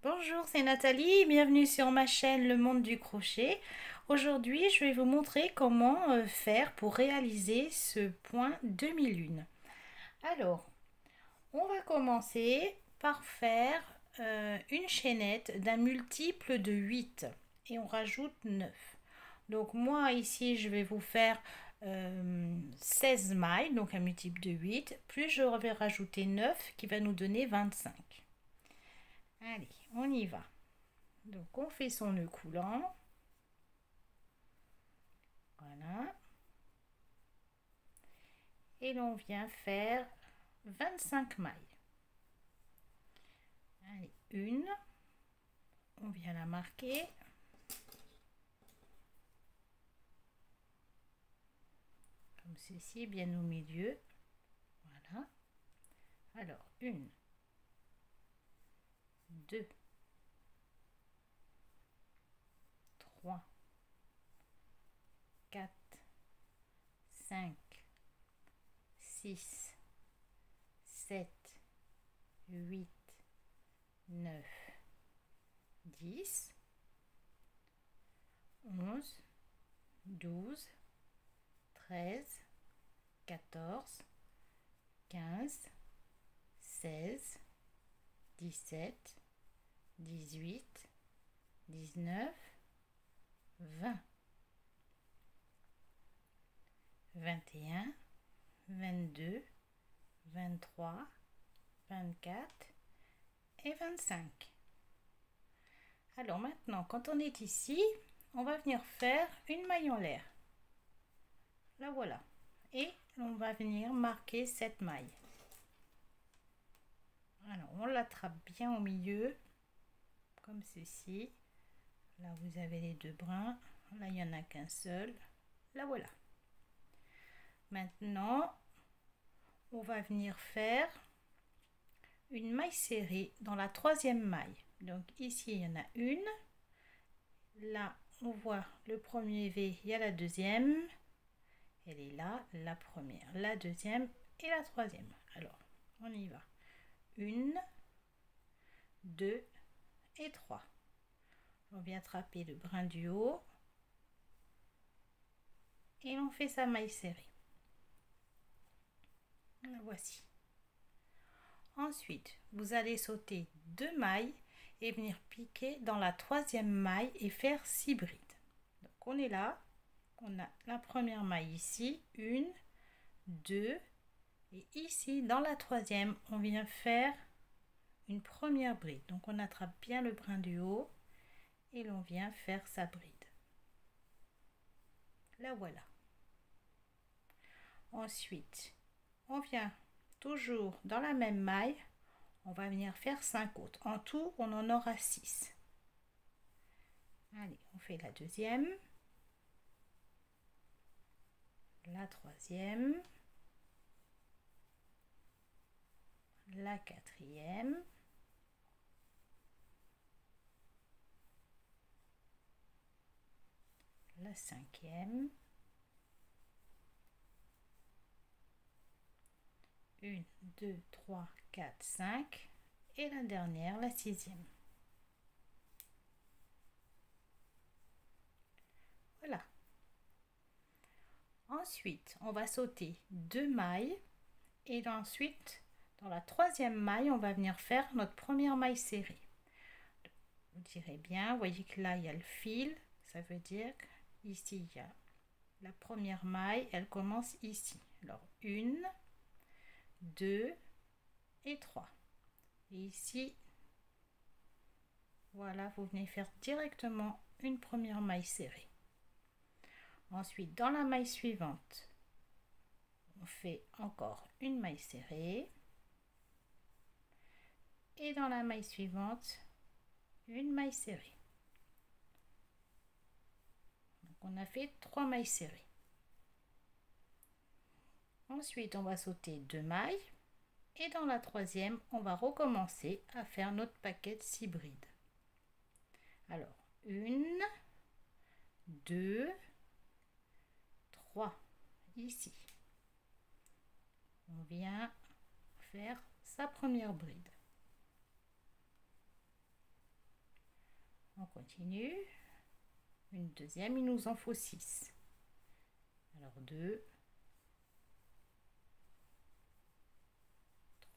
Bonjour, c'est Nathalie, bienvenue sur ma chaîne Le Monde du Crochet. Aujourd'hui, je vais vous montrer comment faire pour réaliser ce point demi-lune. Alors, on va commencer par faire une chaînette d'un multiple de 8 et on rajoute 9. Donc moi ici, je vais vous faire 16 mailles, donc un multiple de 8, plus je vais rajouter 9 qui va nous donner 25. Allez, on y va. Donc on fait son nœud coulant. Voilà. Et l'on vient faire 25 mailles. Allez, une. On vient la marquer. Comme ceci, bien au milieu. Voilà. Alors, une, deux, trois, quatre, cinq, six, sept, huit, 9, 10, 11, 12, 13, 14, 15, 16, 17, 18, 19, 20, 21, 22, 23, 24 et 25. Alors maintenant, quand on est ici, on va venir faire une maille en l'air. La voilà. Et on va venir marquer cette maille. Alors, on l'attrape bien au milieu, comme ceci. Là, vous avez les deux brins. Là, il n'y en a qu'un seul. La voilà. Maintenant, on va venir faire une maille serrée dans la troisième maille. Donc ici, il y en a une. Là, on voit le premier V, il y a la deuxième. Elle est là, la première, la deuxième et la troisième. Alors, on y va. Une, deux et trois. On vient attraper le brin du haut et on fait sa maille serrée. La voici. Ensuite, vous allez sauter 2 mailles et venir piquer dans la troisième maille et faire 6 brides. Donc on est là, on a la première maille ici, 1, 2, et ici dans la troisième, on vient faire une première bride. Donc on attrape bien le brin du haut et l'on vient faire sa bride. La voilà. Ensuite, on vient toujours dans la même maille, on va venir faire 5 autres. En tout, on en aura 6. Allez, on fait la deuxième, la troisième, la quatrième, la cinquième, 1, 2, 3, 4, 5 et la dernière, la sixième. Voilà. Ensuite, on va sauter 2 mailles et ensuite, dans la troisième maille, on va venir faire notre première maille serrée. Vous direz bien, vous voyez que là, il y a le fil, ça veut dire qu'ici, il y a la première maille, elle commence ici. Alors, 1, 2 et 3. Et ici, voilà, vous venez faire directement une première maille serrée. Ensuite, dans la maille suivante, on fait encore une maille serrée. Et dans la maille suivante, une maille serrée. Donc, on a fait 3 mailles serrées. Ensuite, on va sauter 2 mailles. Et dans la troisième, on va recommencer à faire notre paquet de 6 brides. Alors, 1, 2, 3, ici. On vient faire sa première bride. continue. Une deuxième, il nous en faut 6. Alors 2,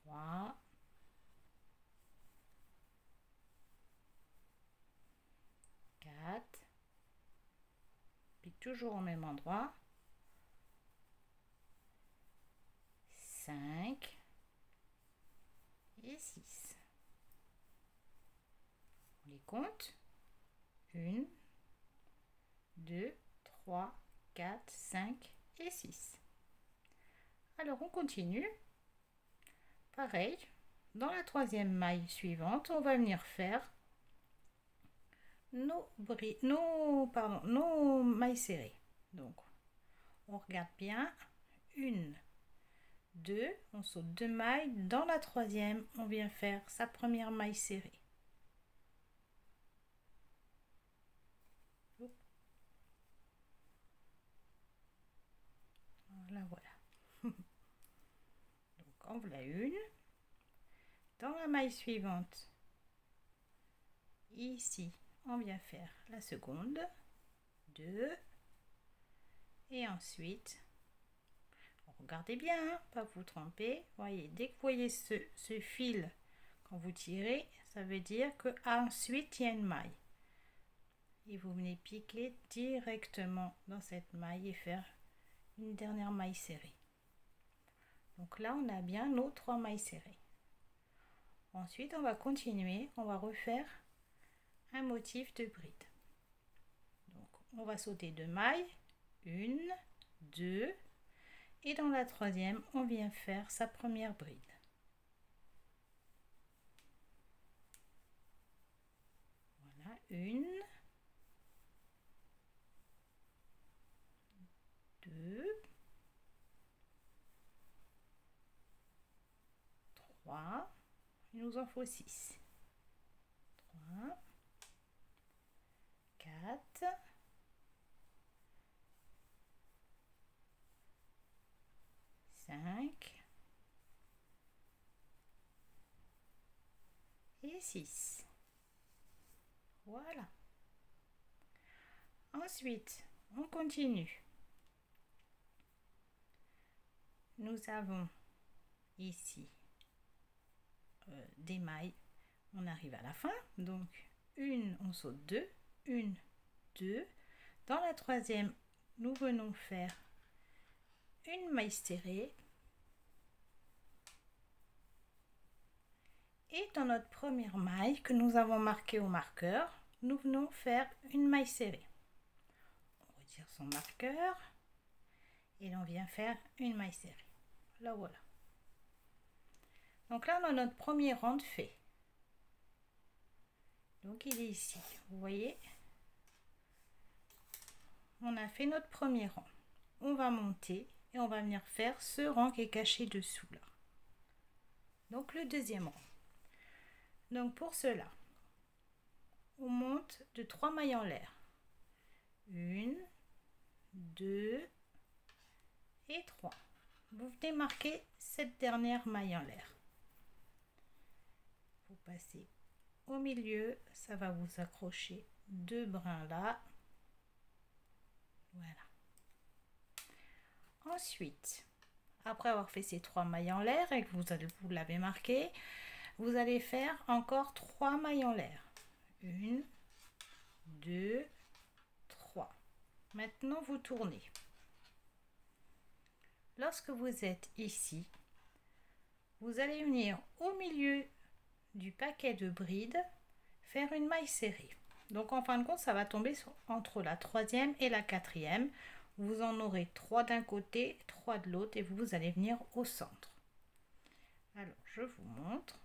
3, 4, pique toujours au même endroit, 5 et 6. On les compte. 1, 2, 3, 4, 5 et 6. Alors on continue. Pareil, dans la troisième maille suivante, on va venir faire nos mailles serrées. Donc on regarde bien. 1, 2, on saute 2 mailles. Dans la troisième, on vient faire sa première maille serrée. Voilà. Donc en voilà une. Dans la maille suivante, ici, on vient faire la seconde, 2, et ensuite, regardez bien, hein, pas vous tromper. Voyez, dès que vous voyez ce fil, quand vous tirez, ça veut dire que ensuite il y a une maille. Et vous venez piquer directement dans cette maille et faire une dernière maille serrée. Donc là, on a bien nos 3 mailles serrées. Ensuite, on va continuer, on va refaire un motif de bride. Donc, on va sauter 2 mailles, 1, 2, et dans la troisième, on vient faire sa première bride. Voilà, 1, 2, 3, il nous en faut 6. 3, 4, 5 et 6. Voilà. Ensuite, on continue. Nous avons ici des mailles. On arrive à la fin. Donc, on saute 2, 1, 2. Dans la troisième, nous venons faire une maille serrée. Et dans notre première maille que nous avons marquée au marqueur, nous venons faire une maille serrée. On retire son marqueur et on vient faire une maille serrée. Là voilà. Donc là on a notre premier rang de fait. Donc il est ici. Vous voyez, on a fait notre premier rang. On va monter et on va venir faire ce rang qui est caché dessous là. Donc le deuxième rang. Donc pour cela, on monte de 3 mailles en l'air. 1, 2 et 3. Vous venez marquer cette dernière maille en l'air. Vous passez au milieu, ça va vous accrocher 2 brins là. Voilà. Ensuite, après avoir fait ces 3 mailles en l'air et que vous l'avez marqué, vous allez faire encore 3 mailles en l'air. 1, 2, 3. Maintenant, vous tournez. Lorsque vous êtes ici, vous allez venir au milieu du paquet de brides, faire une maille serrée. Donc en fin de compte, ça va tomber entre la troisième et la quatrième. Vous en aurez 3 d'un côté, 3 de l'autre et vous allez venir au centre. Alors, je vous montre.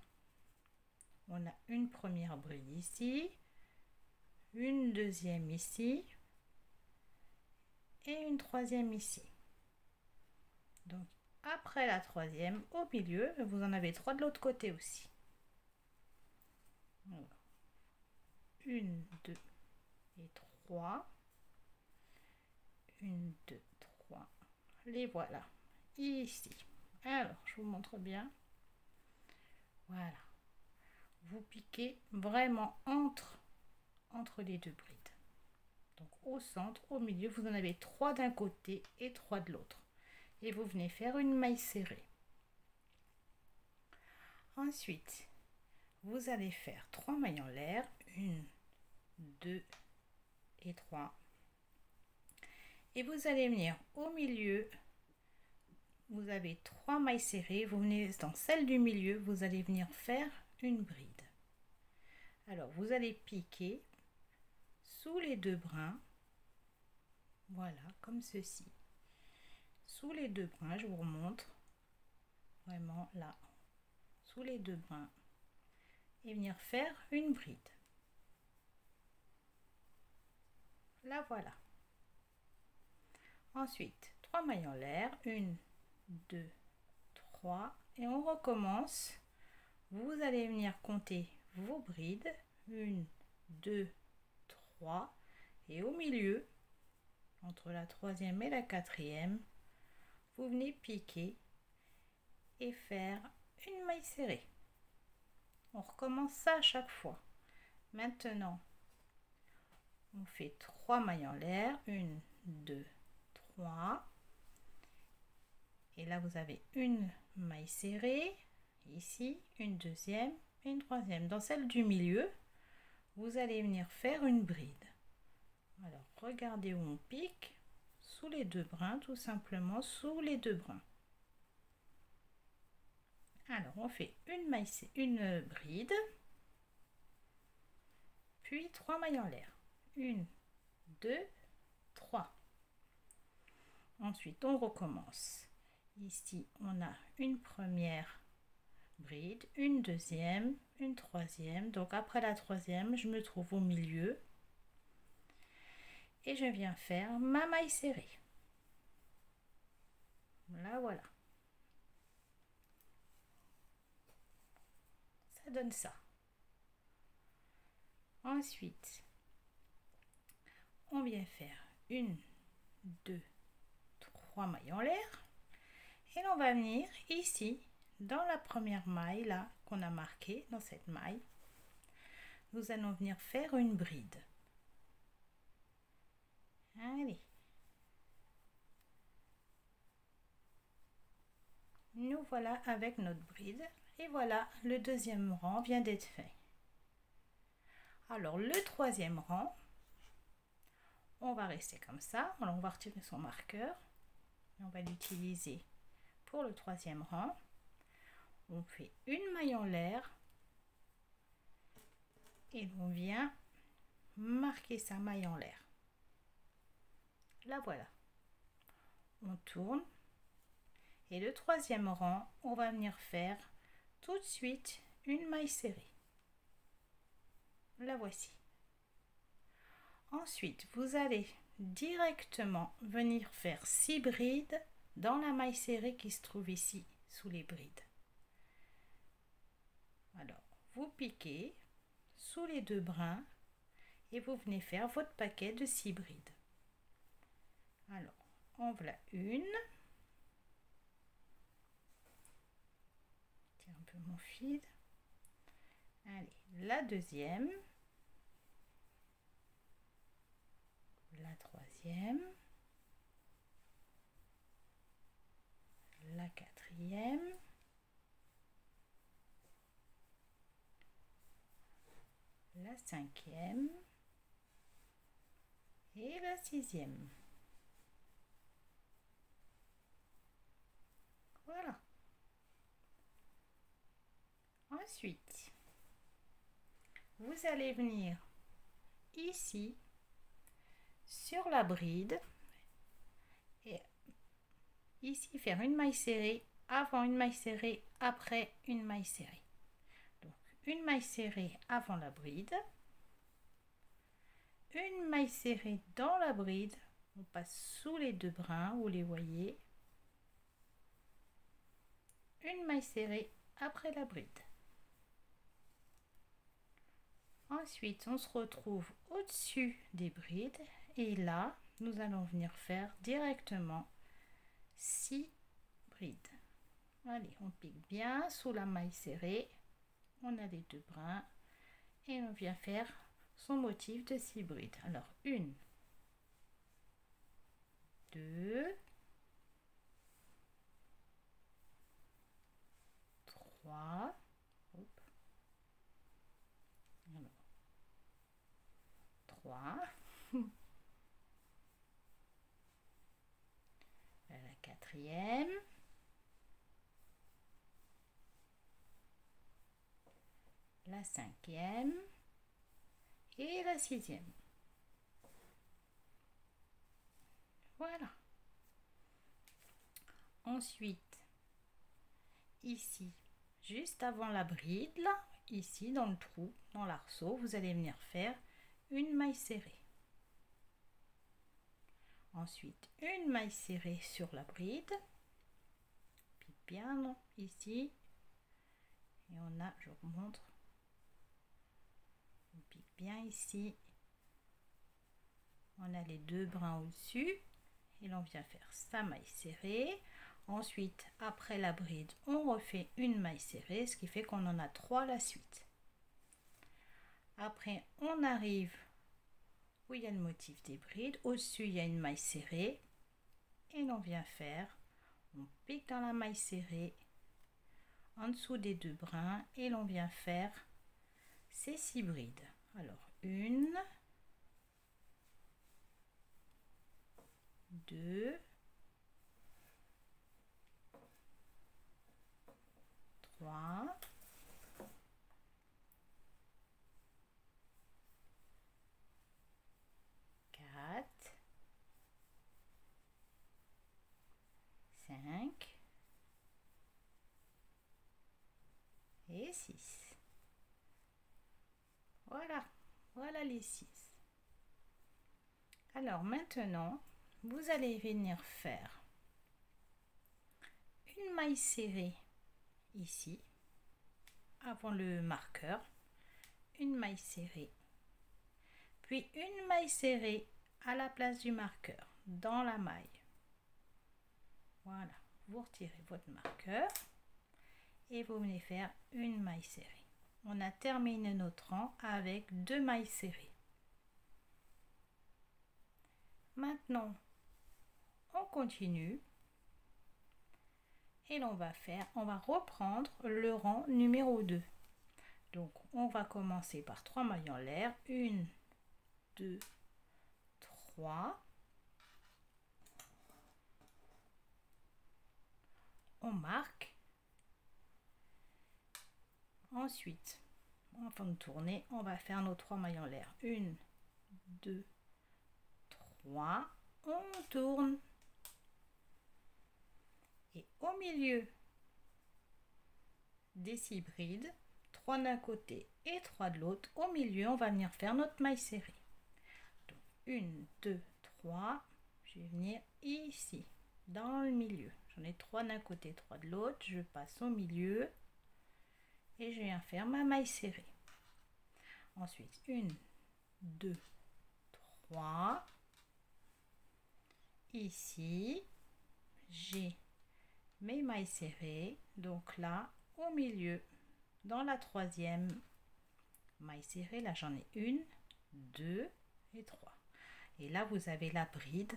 On a une première bride ici, une deuxième ici et une troisième ici. Donc après la troisième, au milieu, vous en avez 3 de l'autre côté aussi. Alors, 1, 2 et 3. 1, 2, 3. Les voilà. Ici. Alors, je vous montre bien. Voilà. Vous piquez vraiment entre entre les deux brides. Donc au centre, au milieu, vous en avez 3 d'un côté et 3 de l'autre. Et vous venez faire une maille serrée. Ensuite, vous allez faire 3 mailles en l'air, 1, 2 et 3. Et vous allez venir au milieu, vous avez 3 mailles serrées, vous venez dans celle du milieu, vous allez venir faire une bride. Alors vous allez piquer sous les 2 brins, voilà, comme ceci. Sous les 2 brins, je vous remontre, vraiment là, sous les 2 brins, et venir faire une bride. Là voilà. Ensuite, 3 mailles en l'air, 1, 2, 3, et on recommence. Vous allez venir compter vos brides, 1, 2, 3, et au milieu, entre la 3e et la 4e, vous venez piquer et faire une maille serrée. On recommence ça à chaque fois. Maintenant, on fait 3 mailles en l'air, 1, 2, 3, et là vous avez une maille serrée, ici, une deuxième et une troisième. Dans celle du milieu, vous allez venir faire une bride. Alors, regardez où on pique, sous les 2 brins, tout simplement, sous les 2 brins. Alors, on fait une bride, puis 3 mailles en l'air. 1, 2, 3. Ensuite, on recommence. Ici, on a une première bride, une deuxième, une troisième. Donc, après la troisième, je me trouve au milieu. Et je viens faire ma maille serrée. Là, voilà. Ça donne ça. Ensuite, on vient faire 1, 2, 3 mailles en l'air. Et on va venir ici, dans la première maille, là, qu'on a marquée, dans cette maille, nous allons venir faire une bride. Allez. Nous voilà avec notre bride. Et voilà, le deuxième rang vient d'être fait. Alors, le troisième rang, on va rester comme ça. Alors, on va retirer son marqueur. On va l'utiliser pour le troisième rang. On fait une maille en l'air. Et on vient marquer sa maille en l'air. Là, voilà. On tourne. Et le troisième rang, on va venir faire tout de suite une maille serrée. La voici. Ensuite, vous allez directement venir faire 6 brides dans la maille serrée qui se trouve ici, sous les brides. Alors, vous piquez sous les 2 brins et vous venez faire votre paquet de 6 brides. Alors, en voilà une. Tiens un peu mon fil. Allez, la deuxième. La troisième, la quatrième, la cinquième et la sixième. Voilà. Ensuite, vous allez venir ici sur la bride et ici faire une maille serrée avant une maille serrée après une maille serrée. Donc une maille serrée avant la bride, une maille serrée dans la bride, on passe sous les 2 brins, vous les voyez, une maille serrée après la bride. Ensuite, on se retrouve au-dessus des brides et là, nous allons venir faire directement 6 brides. Allez, on pique bien sous la maille serrée, on a les 2 brins et on vient faire son motif de 6 brides. Alors 1, 2, 3, hop, alors, 3, la quatrième, la cinquième et la sixième. Voilà. Ensuite, ici, juste avant la bride, là, ici dans le trou, dans l'arceau, vous allez venir faire une maille serrée. Ensuite, une maille serrée sur la bride. Puis bien ici. Et on a, je vous montre, on pique bien ici. On a les 2 brins au-dessus. Et l'on vient faire sa maille serrée. Ensuite, après la bride, on refait une maille serrée, ce qui fait qu'on en a 3 à la suite. Après, on arrive où il y a le motif des brides. Au-dessus, il y a une maille serrée. Et l'on vient faire, on pique dans la maille serrée, en dessous des 2 brins, et l'on vient faire ces 6 brides. Alors, 1, 2, 3, 4, 5 et 6. Voilà, voilà les 6. Alors maintenant, vous allez venir faire une maille serrée ici, avant le marqueur, une maille serrée, puis une maille serrée à la place du marqueur, dans la maille. Voilà, vous retirez votre marqueur et vous venez faire une maille serrée. On a terminé notre rang avec 2 mailles serrées. Maintenant, on continue et on va reprendre le rang numéro 2. Donc, on va commencer par 3 mailles en l'air. 1, 2, 3. On marque. Ensuite, avant de tourner, on va faire nos 3 mailles en l'air. 1, 2, 3. On tourne. Et au milieu des 6 brides, 3 d'un côté et 3 de l'autre, au milieu, on va venir faire notre maille serrée. Donc, 1, 2, 3. Je vais venir ici, dans le milieu. J'en ai 3 d'un côté, 3 de l'autre. Je passe au milieu et je viens faire ma maille serrée. Ensuite, 1, 2, 3. Ici, j'ai mes mailles serrées. Donc là, au milieu, dans la 3e maille serrée, là j'en ai 1, 2 et 3. Et là, vous avez la bride.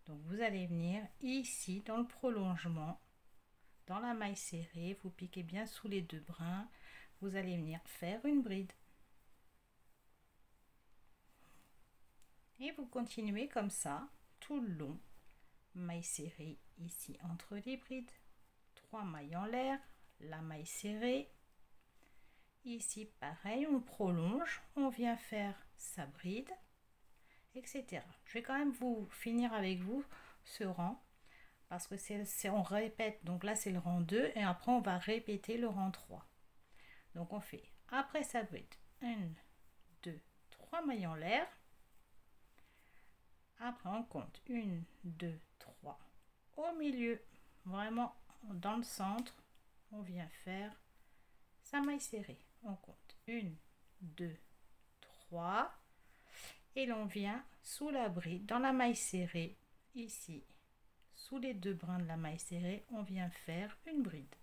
Donc vous allez venir ici, dans le prolongement, dans la maille serrée, vous piquez bien sous les 2 brins. Vous allez venir faire une bride. Et vous continuez comme ça, tout le long. Maille serrée ici entre les brides. 3 mailles en l'air, la maille serrée. Ici, pareil, on prolonge, on vient faire sa bride, etc. Je vais quand même vous finir avec vous ce rang, parce que on répète, donc là c'est le rang 2, et après on va répéter le rang 3. Donc on fait, après sa bride, 1, 2, 3 mailles en l'air. Après on compte 1, 2, 3 au milieu, vraiment dans le centre, on vient faire sa maille serrée. On compte 1, 2, 3 et l'on vient sous la bride, dans la maille serrée, ici, sous les 2 brins de la maille serrée, on vient faire une bride.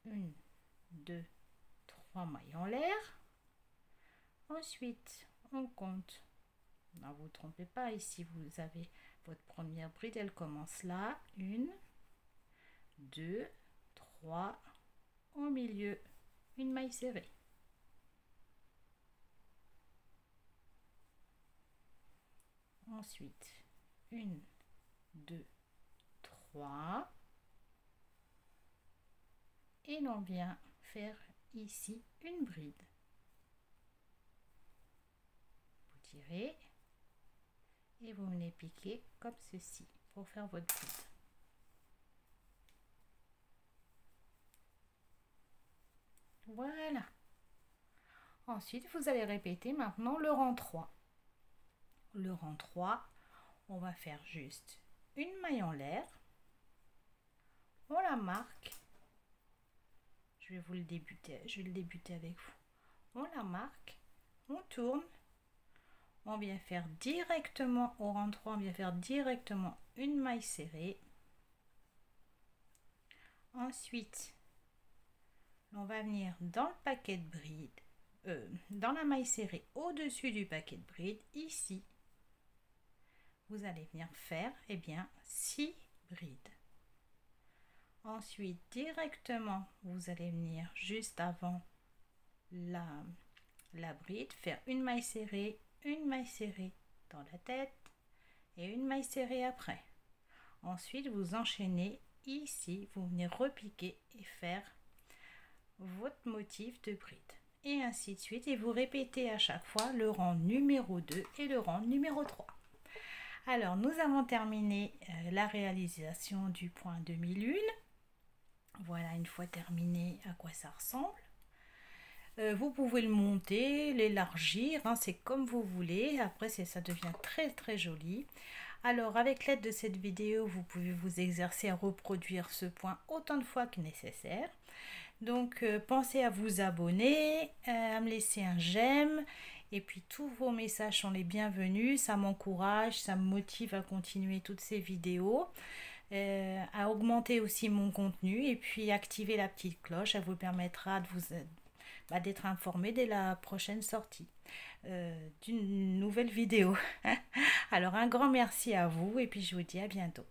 1, 2, 3 mailles en l'air. Ensuite, on compte. Ne vous trompez pas, ici vous avez votre première bride, elle commence là. 1, 2, 3, au milieu, une maille serrée. Ensuite, 1, 2, 3. Et l'on vient faire ici une bride. Vous tirez et vous venez piquer comme ceci pour faire votre bride. Voilà. Ensuite, vous allez répéter maintenant le rang 3. Le rang 3, on va faire juste une maille en l'air. On la marque. Je vais le débuter avec vous. On la marque, on tourne. On vient faire directement au rang 3, on vient faire directement une maille serrée. Ensuite, on va venir dans le paquet de brides, dans la maille serrée au-dessus du paquet de brides, ici. Vous allez venir faire 6 brides. Ensuite, directement, vous allez venir juste avant la bride, faire une maille serrée dans la tête et une maille serrée après. Ensuite, vous enchaînez ici, vous venez repiquer et faire votre motif de bride. Et ainsi de suite. Et vous répétez à chaque fois le rang numéro 2 et le rang numéro 3. Alors, nous avons terminé la réalisation du point demi-lune. Voilà, une fois terminé, à quoi ça ressemble. Vous pouvez le monter, l'élargir, hein, c'est comme vous voulez. Après, ça devient très très joli. Alors, avec l'aide de cette vidéo, vous pouvez vous exercer à reproduire ce point autant de fois que nécessaire. Donc, pensez à vous abonner, à me laisser un j'aime. Et puis, tous vos messages sont les bienvenus. Ça m'encourage, ça me motive à continuer toutes ces vidéos. À augmenter aussi mon contenu. Et puis, activer la petite cloche. Ça vous permettra d'être informé dès la prochaine sortie d'une nouvelle vidéo. Alors, un grand merci à vous. Et puis, je vous dis à bientôt.